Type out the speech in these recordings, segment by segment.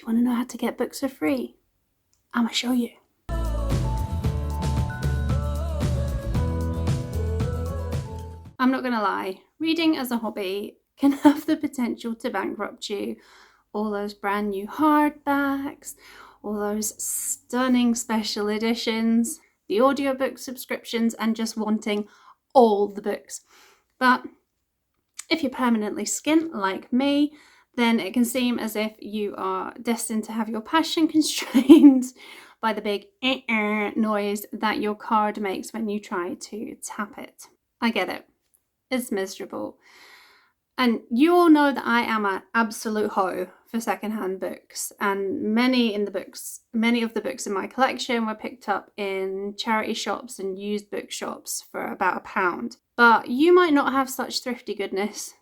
Do you want to know how to get books for free? I'm going to show you. I'm not going to lie, reading as a hobby can have the potential to bankrupt you. All those brand new hardbacks, all those stunning special editions, the audiobook subscriptions, and just wanting all the books. But if you're permanently skint like me, then it can seem as if you are destined to have your passion constrained by the big noise that your card makes when you try to tap it. I get it. It's miserable. And you all know that I am an absolute hoe for secondhand books, and many of the books in my collection were picked up in charity shops and used bookshops for about £1. But you might not have such thrifty goodness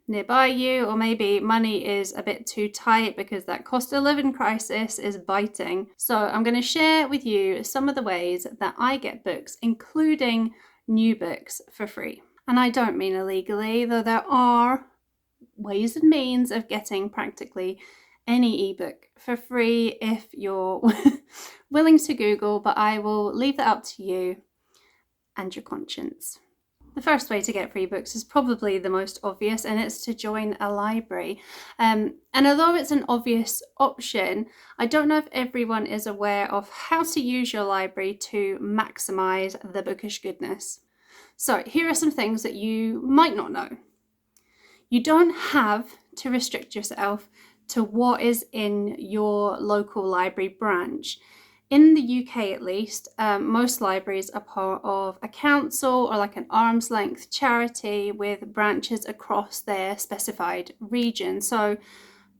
nearby you, or maybe money is a bit too tight because that cost of living crisis is biting. So I'm going to share with you some of the ways that I get books, including new books, for free. And I don't mean illegally, though there are ways and means of getting practically any ebook for free if you're willing to Google, but I will leave that up to you and your conscience. The first way to get free books is probably the most obvious, and it's to join a library. And although it's an obvious option, I don't know if everyone is aware of how to use your library to maximize the bookish goodness. So here are some things that you might not know. You don't have to restrict yourself to what is in your local library branch. In the UK at least, most libraries are part of a council or like an arm's length charity with branches across their specified region. So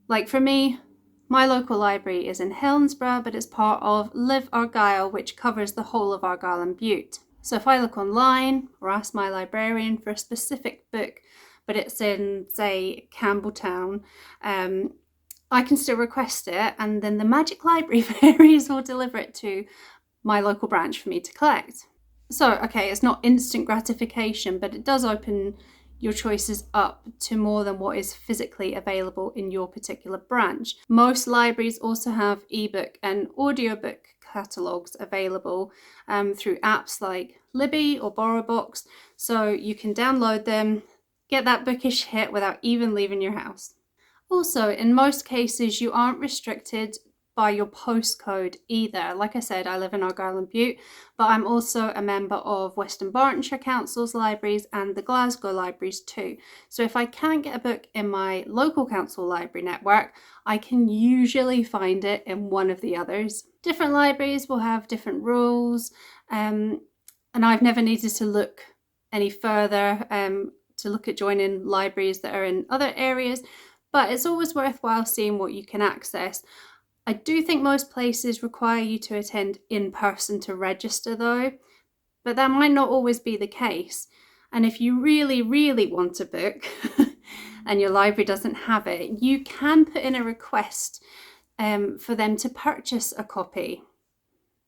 like for me, my local library is in Helensburgh, but it's part of Live Argyll, which covers the whole of Argyll and Bute. So if I look online or ask my librarian for a specific book, but it's in, say, Campbelltown, I can still request it, and then the Magic Library Fairies will deliver it to my local branch for me to collect. So, okay, it's not instant gratification, but it does open your choices up to more than what is physically available in your particular branch. Most libraries also have ebook and audiobook catalogues available through apps like Libby or BorrowBox, so you can download them, get that bookish hit without even leaving your house. Also, in most cases, you aren't restricted by your postcode either. Like I said, I live in Argyll and Bute, but I'm also a member of Western Bartonshire Council's libraries and the Glasgow libraries too. So if I can't get a book in my local council library network, I can usually find it in one of the others. Different libraries will have different rules, and I've never needed to look any further to look at joining libraries that are in other areas, but it's always worthwhile seeing what you can access. I do think most places require you to attend in person to register though, but that might not always be the case. And if you really, really want a book and your library doesn't have it, you can put in a request for them to purchase a copy.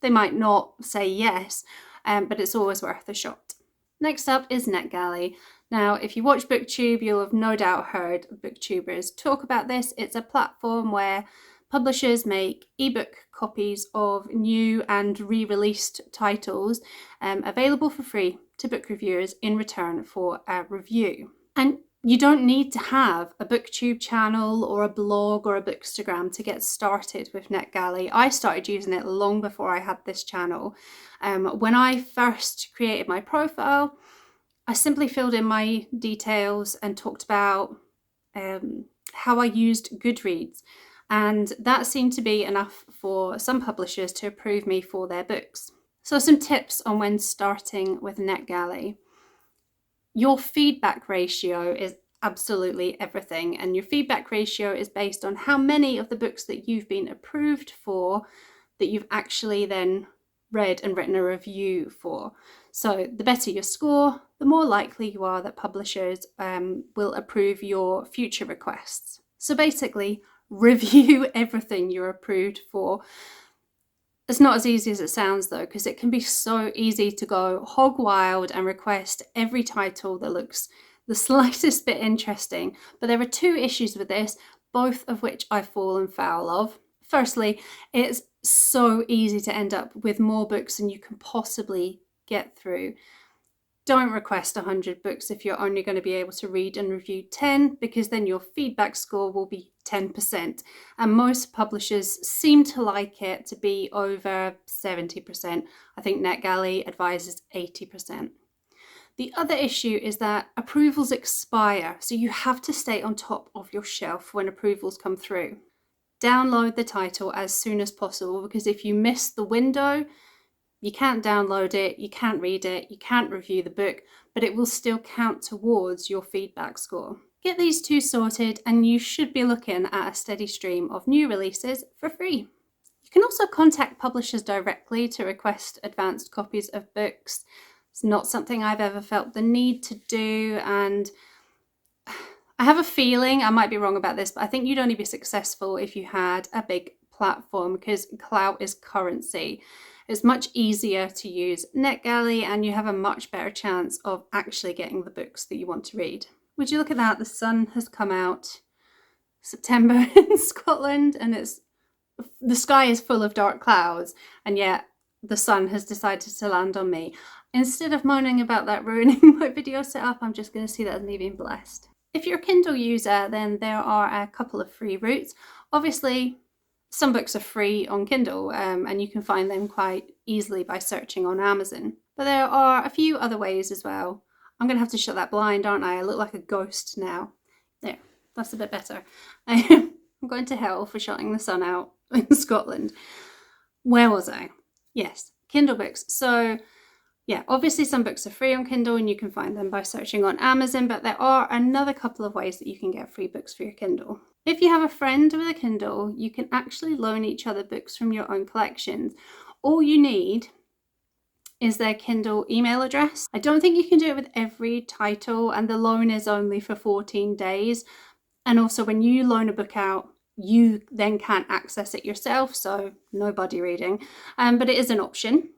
They might not say yes, but it's always worth a shot. Next up is Netgalley. Now, if you watch BookTube, you'll have no doubt heard BookTubers talk about this. It's a platform where publishers make ebook copies of new and re-released titles available for free to book reviewers in return for a review. And you don't need to have a BookTube channel or a blog or a Bookstagram to get started with Netgalley. I started using it long before I had this channel. When I first created my profile, I simply filled in my details and talked about how I used Goodreads. And that seemed to be enough for some publishers to approve me for their books. So some tips on when starting with Netgalley. Your feedback ratio is absolutely everything, and your feedback ratio is based on how many of the books that you've been approved for that you've actually then read and written a review for. So the better your score, the more likely you are that publishers will approve your future requests. So basically, review everything you're approved for. It's not as easy as it sounds though, because it can be so easy to go hog wild and request every title that looks the slightest bit interesting. But there are two issues with this, both of which I've fallen foul of. Firstly, it's so easy to end up with more books than you can possibly get through. Don't request 100 books if you're only going to be able to read and review 10, because then your feedback score will be 10%. And most publishers seem to like it to be over 70%. I think Netgalley advises 80%. The other issue is that approvals expire, so you have to stay on top of your shelf when approvals come through. Download the title as soon as possible, because if you miss the window, you can't download it, you can't read it, you can't review the book, but it will still count towards your feedback score. Get these two sorted and you should be looking at a steady stream of new releases for free. You can also contact publishers directly to request advanced copies of books. It's not something I've ever felt the need to do, and I have a feeling, I might be wrong about this, but I think you'd only be successful if you had a big platform, because clout is currency. It's much easier to use Netgalley and you have a much better chance of actually getting the books that you want to read. Would you look at that? The sun has come out. September in Scotland, and the sky is full of dark clouds, and yet the sun has decided to land on me. Instead of moaning about that ruining my video setup, I'm just going to see that as me being blessed. If you're a Kindle user, then there are a couple of free routes. Obviously, some books are free on Kindle, and you can find them quite easily by searching on Amazon. But there are a few other ways as well. I'm going to have to shut that blind, aren't I? I look like a ghost now. There, that's a bit better. I'm going to hell for shutting the sun out in Scotland. Where was I? Yes, Kindle books. So yeah, obviously some books are free on Kindle and you can find them by searching on Amazon, but there are another couple of ways that you can get free books for your Kindle. If you have a friend with a Kindle, you can actually loan each other books from your own collections. All you need is their Kindle email address. I don't think you can do it with every title, and the loan is only for 14 days. And also when you loan a book out, you then can't access it yourself, so no buddy reading, but it is an option.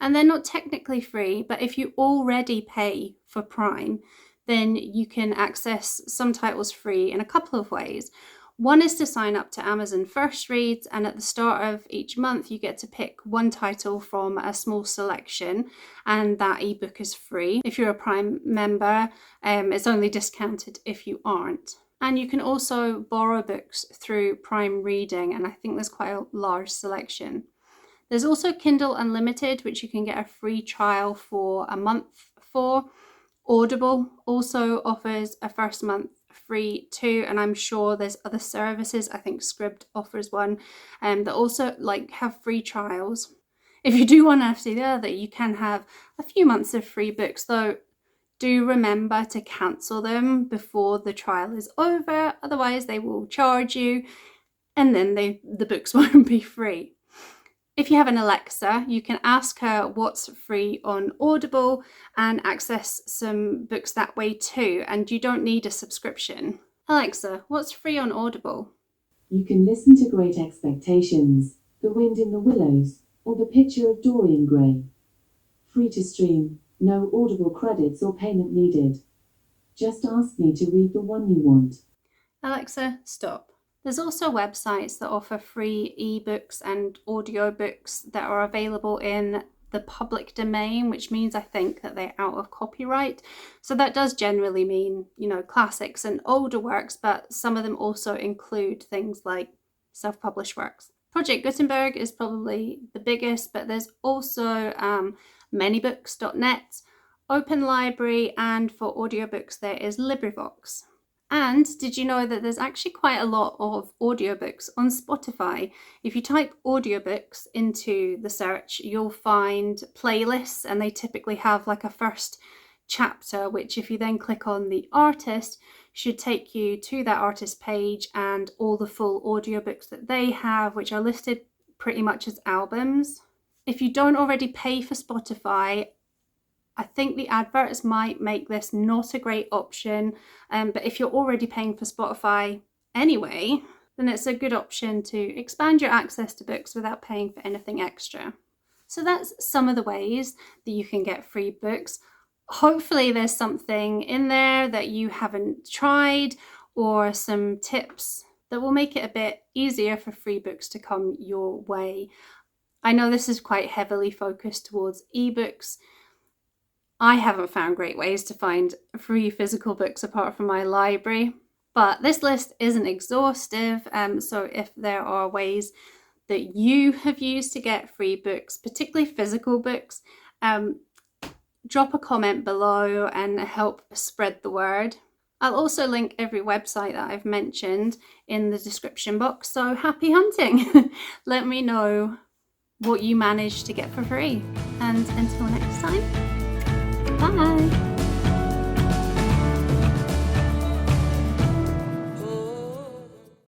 And they're not technically free, but if you already pay for Prime, then you can access some titles free in a couple of ways. One is to sign up to Amazon First Reads, and at the start of each month you get to pick one title from a small selection, and that ebook is free. If you're a Prime member, it's only discounted if you aren't. And you can also borrow books through Prime Reading, and I think there's quite a large selection. There's also Kindle Unlimited, which you can get a free trial for a month for. Audible also offers a first month free too, and I'm sure there's other services. I think Scribd offers one, that also have free trials. If you do one after the other, you can have a few months of free books, though do remember to cancel them before the trial is over, otherwise they will charge you and then the books won't be free. If you have an Alexa, you can ask her what's free on Audible and access some books that way too, and you don't need a subscription. Alexa, what's free on Audible? You can listen to Great Expectations, The Wind in the Willows, or The Picture of Dorian Gray. Free to stream, no Audible credits or payment needed. Just ask me to read the one you want. Alexa, stop. There's also websites that offer free ebooks and audiobooks that are available in the public domain, which means I think that they're out of copyright. So that does generally mean, classics and older works, but some of them also include things like self-published works. Project Gutenberg is probably the biggest, but there's also manybooks.net, Open Library, and for audiobooks there is LibriVox. And did you know that there's actually quite a lot of audiobooks on Spotify? If you type audiobooks into the search, you'll find playlists, and they typically have a first chapter, which if you then click on the artist, should take you to that artist page and all the full audiobooks that they have, which are listed pretty much as albums. If you don't already pay for Spotify, I think the adverts might make this not a great option, but if you're already paying for Spotify anyway, then it's a good option to expand your access to books without paying for anything extra. So that's some of the ways that you can get free books. Hopefully there's something in there that you haven't tried, or some tips that will make it a bit easier for free books to come your way. I know this is quite heavily focused towards ebooks. I haven't found great ways to find free physical books apart from my library, but this list isn't exhaustive, so if there are ways that you have used to get free books, particularly physical books, drop a comment below and help spread the word. I'll also link every website that I've mentioned in the description box, so happy hunting! Let me know what you managed to get for free. And until next time, bye!